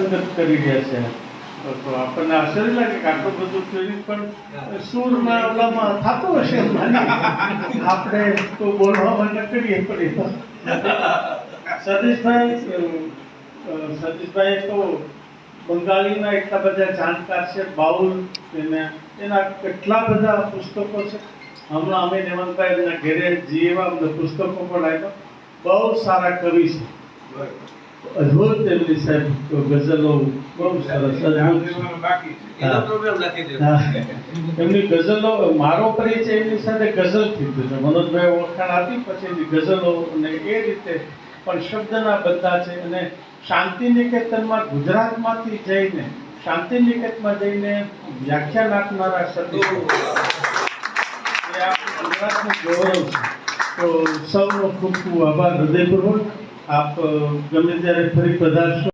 સંગત કરી રહ્યા છે તો આપણને આશ્ચર્ય લાગે કે આટલું બધું ટ્રેનિંગ પણ સૂરમાં ઓલામાં થતું હશે આપણે તો બોલવા માટે કરીએ પણ એ તો સતીશભાઈ તો બંગાળીના એટલા બધા જાણકાર છે, બાઉલ એના કેટલા બધા પુસ્તકો છે. હમણાં અમે નેમંતભાઈ એમના ઘેરે જઈએ અમને પુસ્તકો પણ આપ્યા. બહુ સારા કવિ છે, અદ્ભુત એમની સાહેબ ગઝલો બહુ સરસ એમની ગઝલો. મારો પરિચય એમની સાથે ગઝલથી થયો છે. મનોજભાઈ ઓળખાણ આપી પછી એમની ગઝલો અને એ રીતે પણ શબ્દના બધા છે. અને શાંતિનિકેતનમાં ગુજરાતમાંથી જઈને શાંતિનિકેતનમાં જઈને વ્યાખ્યાન આપનારા સતીશ એ આપણું ગુજરાતનું ગૌરવ છે. તો સૌનો ખૂબ ખૂબ આભાર હૃદયપૂર્વક. આપ ગમે ત્યારે ફરી પધારશો.